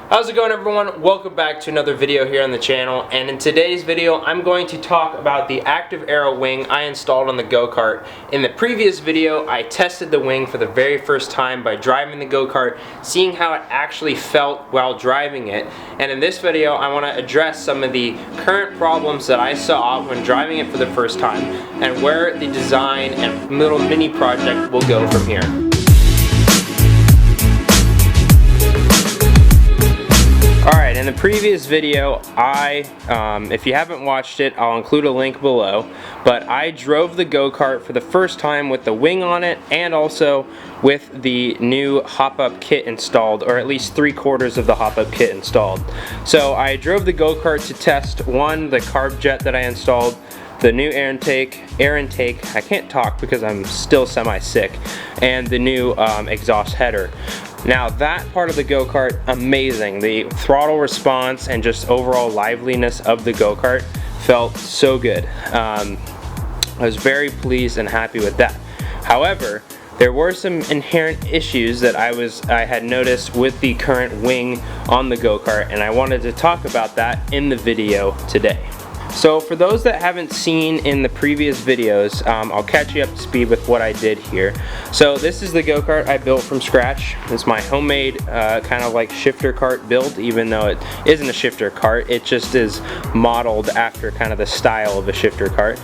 How's it going, everyone? Welcome back to another video here on the channel, and in today's video I'm going to talk about the active Aero wing I installed on the go-kart. In the previous video I tested the wing for the very first time by driving the go-kart, seeing how it actually felt while driving it, and in this video I want to address some of the current problems that I saw when driving it for the first time and where the design and little mini project will go from here. Alright, in the previous video, if you haven't watched it, I'll include a link below, but I drove the go-kart for the first time with the wing on it and also with the new hop-up kit installed, or at least 3/4 of the hop-up kit installed. So I drove the go-kart to test, the carb jet that I installed, the new air intake, I can't talk because I'm still semi-sick, and the new exhaust header. Now that part of the go-kart, amazing. The throttle response and just overall liveliness of the go-kart felt so good. I was very pleased and happy with that. However, there were some inherent issues that I had noticed with the current wing on the go-kart, and I wanted to talk about that in the video today. So for those that haven't seen in the previous videos, I'll catch you up to speed with what I did here. So this is the go-kart I built from scratch. It's my homemade kind of like shifter cart build, even though it isn't a shifter cart. It just is modeled after kind of the style of a shifter cart.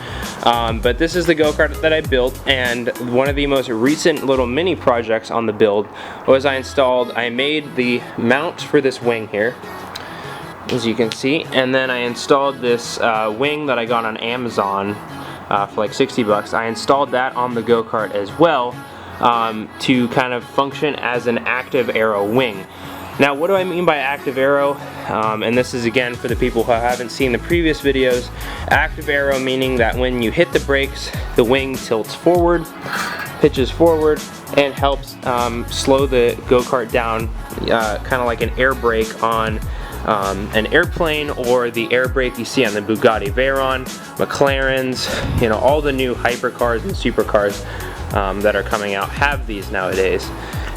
But this is the go-kart that I built, and one of the most recent little mini projects on the build was I made the mount for this wing here, as you can see, and then I installed this wing that I got on Amazon for like 60 bucks. I installed that on the go-kart as well to kind of function as an active Aero wing. Now what do I mean by active Aero? And this is again for the people who haven't seen the previous videos. Active Aero meaning that when you hit the brakes, the wing tilts forward, pitches forward, and helps slow the go-kart down, kind of like an air brake on an airplane, or the air brake you see on the Bugatti Veyron, McLarens, you know, all the new hypercars and supercars that are coming out have these nowadays.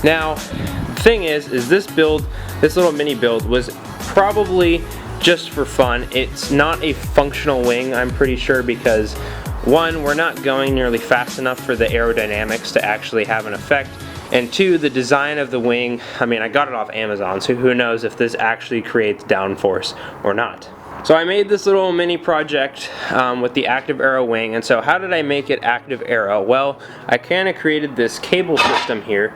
Now, the thing is this little mini build was probably just for fun. It's not a functional wing, I'm pretty sure, because one, we're not going nearly fast enough for the aerodynamics to actually have an effect. And two, the design of the wing, I mean, I got it off Amazon, so who knows if this actually creates downforce or not. So I made this little mini project with the active Aero wing, and so how did I make it active Aero? Well, I kind of created this cable system here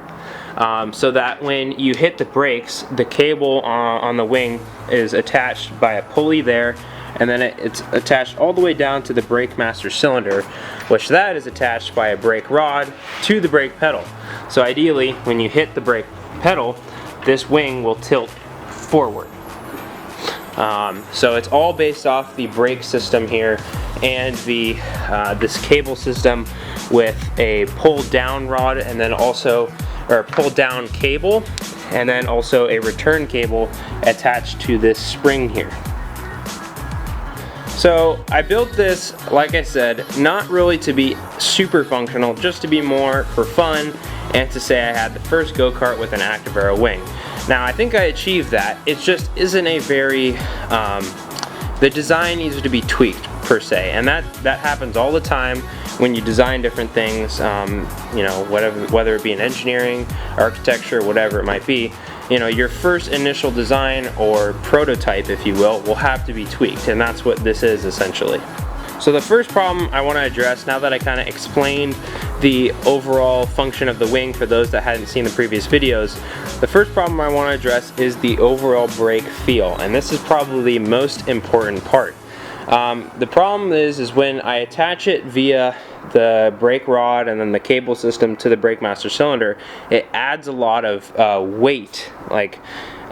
so that when you hit the brakes, the cable on the wing is attached by a pulley there, and then it's attached all the way down to the brake master cylinder, which that is attached by a brake rod to the brake pedal. So ideally, when you hit the brake pedal, this wing will tilt forward. So it's all based off the brake system here and this cable system with a pull down rod, and then also, or pull down cable, and then also a return cable attached to this spring here. So I built this, like I said, not really to be super functional, just to be more for fun and to say I had the first go-kart with an active Aero wing. Now I think I achieved that. It just isn't a very, the design needs to be tweaked per se, and that happens all the time when you design different things, you know, whether it be in engineering, architecture, whatever it might be. You know, your first initial design, or prototype if you will have to be tweaked, and that's what this is essentially. So the first problem I want to address, now that I kind of explained the overall function of the wing for those that hadn't seen the previous videos, the first problem I want to address is the overall brake feel, and this is probably the most important part. The problem is when I attach it via the brake rod and then the cable system to the brake master cylinder, it adds a lot of weight, like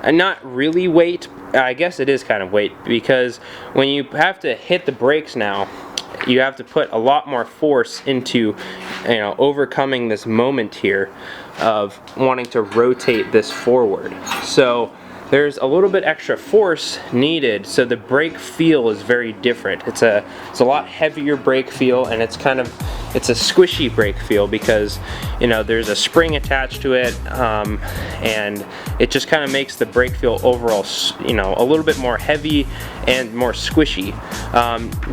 not really weight, I guess it is kind of weight, because when you have to hit the brakes now, you have to put a lot more force into, you know, overcoming this moment here of wanting to rotate this forward. So there's a little bit extra force needed, so the brake feel is very different. It's a lot heavier brake feel, and it's kind of, it's a squishy brake feel because, you know, there's a spring attached to it, and it just kind of makes the brake feel overall, you know, a little bit more heavy and more squishy.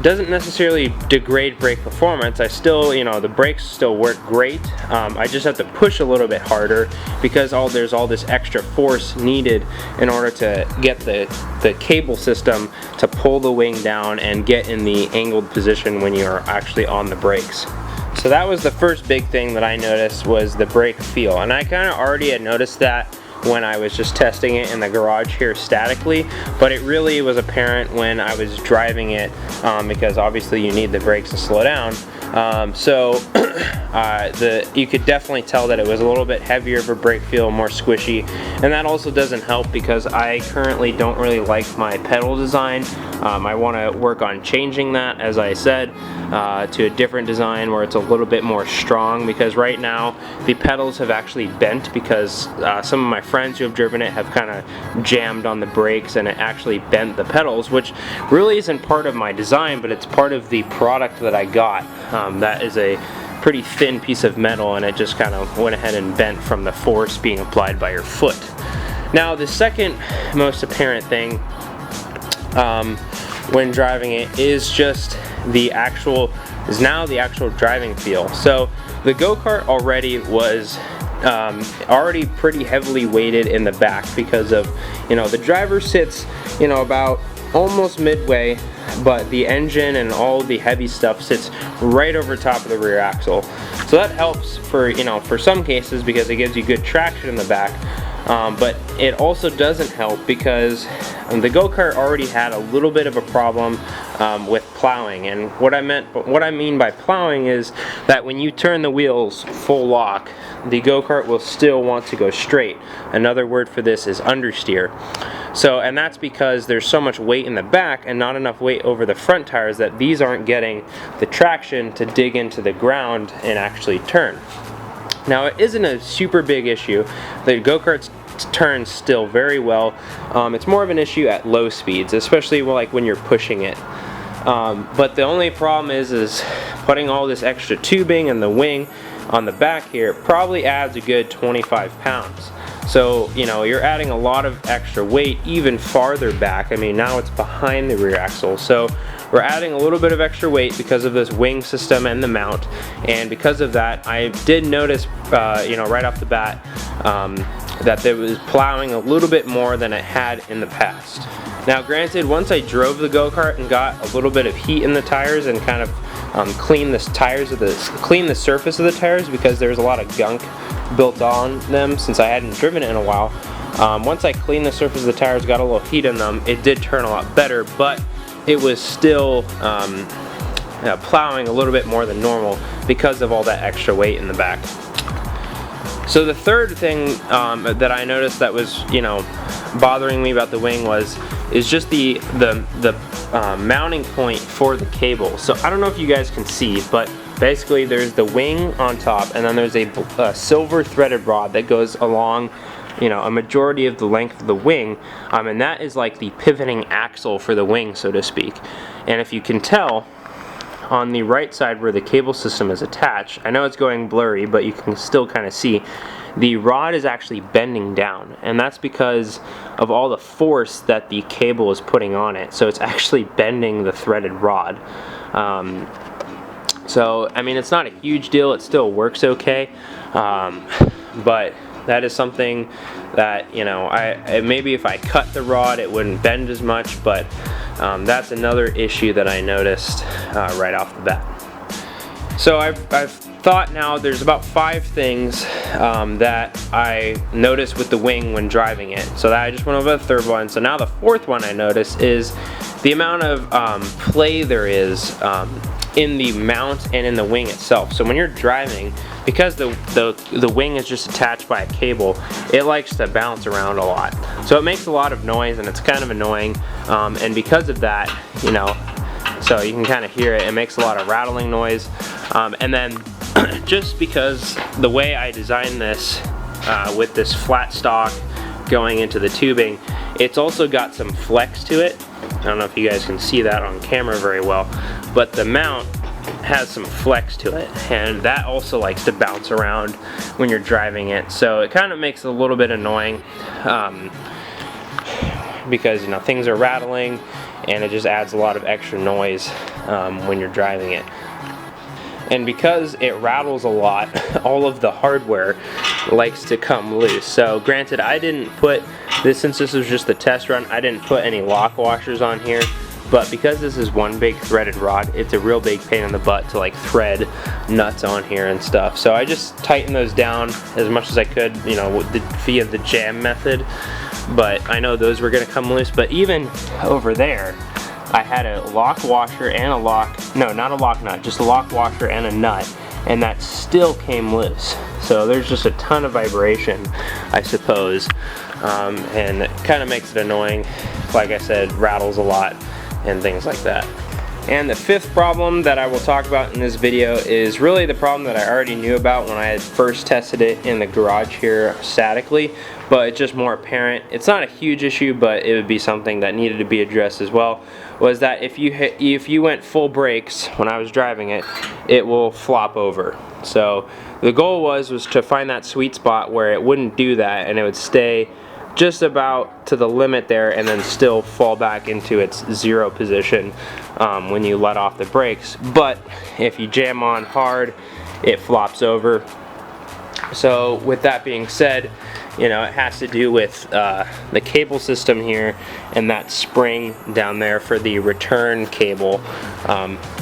Doesn't necessarily degrade brake performance. I still, you know, the brakes still work great. I just have to push a little bit harder because there's all this extra force needed in order to get the cable system to pull the wing down and get in the angled position when you're actually on the brakes. So that was the first big thing that I noticed, was the brake feel, and I kind of already had noticed that when I was just testing it in the garage here statically, but it really was apparent when I was driving it, because obviously you need the brakes to slow down. You could definitely tell that it was a little bit heavier of a brake feel, more squishy, and that also doesn't help because I currently don't really like my pedal design. I want to work on changing that, as I said, to a different design where it's a little bit more strong, because right now the pedals have actually bent because some of my friends who have driven it have kind of jammed on the brakes and it actually bent the pedals, which really isn't part of my design, but it's part of the product that I got. That is a pretty thin piece of metal, and it just kind of went ahead and bent from the force being applied by your foot. Now the second most apparent thing when driving it is just the actual driving feel. So the go-kart already was already pretty heavily weighted in the back because of, you know, the driver sits, you know, about almost midway, but the engine and all the heavy stuff sits right over top of the rear axle. So that helps for, you know, for some cases because it gives you good traction in the back. But it also doesn't help because the go-kart already had a little bit of a problem with plowing, and what I mean by plowing is that when you turn the wheels full lock, the go-kart will still want to go straight. Another word for this is understeer. So, and that's because there's so much weight in the back and not enough weight over the front tires that these aren't getting the traction to dig into the ground and actually turn. Now, it isn't a super big issue. The go-karts turn still very well. It's more of an issue at low speeds, especially like when you're pushing it. But the only problem is putting all this extra tubing and the wing on the back here probably adds a good 25 pounds. So, you know, you're adding a lot of extra weight even farther back. I mean, now it's behind the rear axle. So we're adding a little bit of extra weight because of this wing system and the mount. And because of that, I did notice, you know, right off the bat, that it was plowing a little bit more than it had in the past. Now, granted, once I drove the go-kart and got a little bit of heat in the tires and kind of cleaned the surface of the tires because there was a lot of gunk built on them since I hadn't driven it in a while. Once I cleaned the surface of the tires, got a little heat in them, it did turn a lot better, but it was still plowing a little bit more than normal because of all that extra weight in the back. So the third thing that I noticed that was, you know, bothering me about the wing is just the mounting point for the cable. So I don't know if you guys can see, but basically there's the wing on top, and then there's a silver threaded rod that goes along, you know, a majority of the length of the wing, and that is like the pivoting axle for the wing, so to speak. And if you can tell, on the right side where the cable system is attached, I know it's going blurry, but you can still kind of see the rod is actually bending down, and that's because of all the force that the cable is putting on it. So it's actually bending the threaded rod. So I mean, it's not a huge deal, it still works okay, but that is something that, you know, maybe if I cut the rod it wouldn't bend as much, but that's another issue that I noticed right off the bat. So I've thought now there's about 5 things that I noticed with the wing when driving it. So that I just went over the third one. So now the fourth one I noticed is the amount of play there is in the mount and in the wing itself. So when you're driving, because the wing is just attached by a cable, it likes to bounce around a lot. So it makes a lot of noise and it's kind of annoying. And because of that, you know, so you can kind of hear it, it makes a lot of rattling noise. And then just because the way I designed this with this flat stock going into the tubing, it's also got some flex to it. I don't know if you guys can see that on camera very well, but the mount has some flex to it, and that also likes to bounce around when you're driving it, so it kind of makes it a little bit annoying because, you know, things are rattling and it just adds a lot of extra noise when you're driving it. And because it rattles a lot, all of the hardware likes to come loose. So granted, I didn't put this, since this was just the test run, I didn't put any lock washers on here, but because this is one big threaded rod, it's a real big pain in the butt to like thread nuts on here and stuff. So I just tightened those down as much as I could, you know, via the jam method, but I know those were gonna come loose. But even over there, I had a lock washer and a lock, no, not a lock nut, just a lock washer and a nut, and that still came loose. So there's just a ton of vibration, I suppose, and it kind of makes it annoying. Like I said, rattles a lot and things like that. And the fifth problem that I will talk about in this video is really the problem that I already knew about when I had first tested it in the garage here statically, but it's just more apparent. It's not a huge issue, but it would be something that needed to be addressed as well, was that if you went full brakes when I was driving it, it will flop over. So the goal was to find that sweet spot where it wouldn't do that and it would stay just about to the limit there and then still fall back into its zero position when you let off the brakes. But if you jam on hard, it flops over. So with that being said, you know, it has to do with the cable system here and that spring down there for the return cable.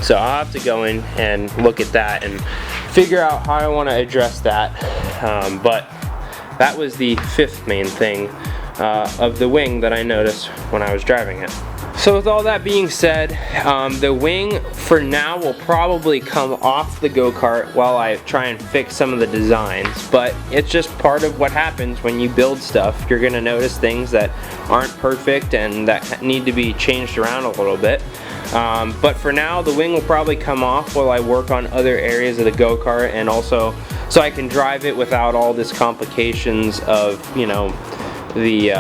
So I'll have to go in and look at that and figure out how I want to address that. But that was the fifth main thing of the wing that I noticed when I was driving it. So with all that being said, the wing for now will probably come off the go-kart while I try and fix some of the designs, but it's just part of what happens when you build stuff. You're gonna notice things that aren't perfect and that need to be changed around a little bit. But for now, the wing will probably come off while I work on other areas of the go-kart, and also so I can drive it without all this complications of, you know, the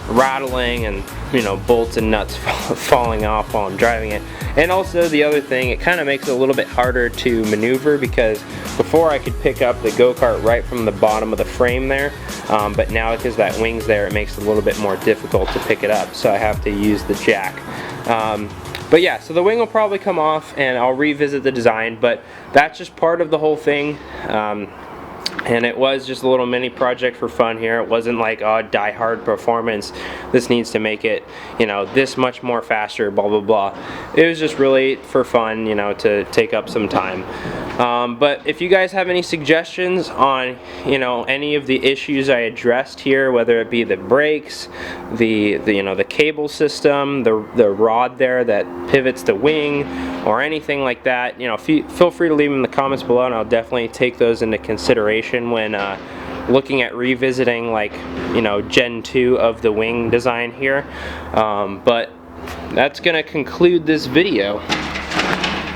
rattling and, you know, bolts and nuts falling off while I'm driving it. And also the other thing, it kind of makes it a little bit harder to maneuver, because before I could pick up the go-kart right from the bottom of the frame there, but now because that wing's there, it makes it a little bit more difficult to pick it up, so I have to use the jack. But yeah, so the wing will probably come off and I'll revisit the design, but that's just part of the whole thing. And it was just a little mini project for fun here. It wasn't like, oh, die-hard performance, this needs to make it, you know, this much more faster, blah blah blah. It was just really for fun, you know, to take up some time. But if you guys have any suggestions on, you know, any of the issues I addressed here, whether it be the brakes, the you know, the cable system, the rod there that pivots the wing, or anything like that, you know, feel free to leave them in the comments below, and I'll definitely take those into consideration when looking at revisiting, like, you know, Gen 2 of the wing design here. But that's gonna conclude this video,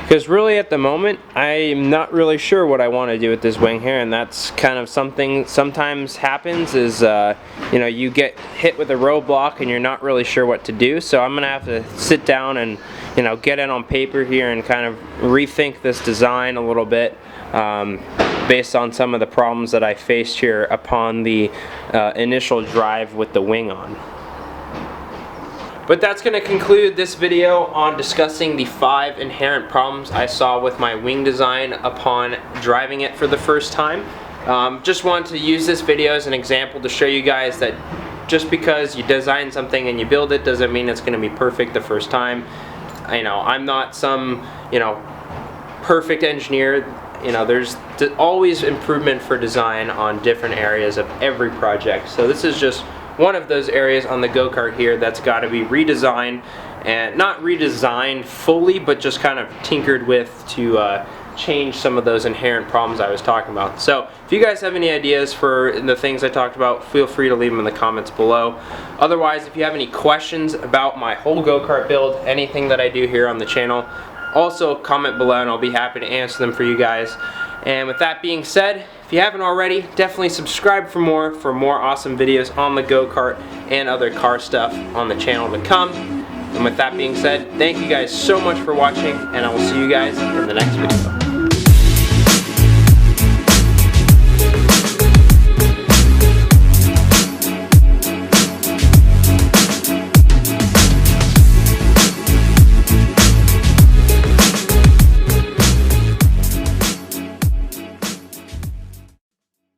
because really at the moment I'm not really sure what I want to do with this wing here, and that's kind of something sometimes happens, is you know, you get hit with a roadblock and you're not really sure what to do. So I'm gonna have to sit down and, you know, get it on paper here and kind of rethink this design a little bit, based on some of the problems that I faced here upon the initial drive with the wing on. But that's going to conclude this video on discussing the 5 inherent problems I saw with my wing design upon driving it for the first time. Just wanted to use this video as an example to show you guys that just because you design something and you build it doesn't mean it's going to be perfect the first time. You know, I'm not some, you know, perfect engineer. You know, there's always improvement for design on different areas of every project. So this is just one of those areas on the go-kart here that's got to be redesigned, and not redesigned fully, but just kind of tinkered with to change some of those inherent problems I was talking about. So if you guys have any ideas for the things I talked about, feel free to leave them in the comments below. Otherwise, if you have any questions about my whole go-kart build, anything that I do here on the channel, also comment below and I'll be happy to answer them for you guys. And with that being said, if you haven't already, definitely subscribe for more awesome videos on the go-kart and other car stuff on the channel to come. And with that being said, thank you guys so much for watching, and I will see you guys in the next video.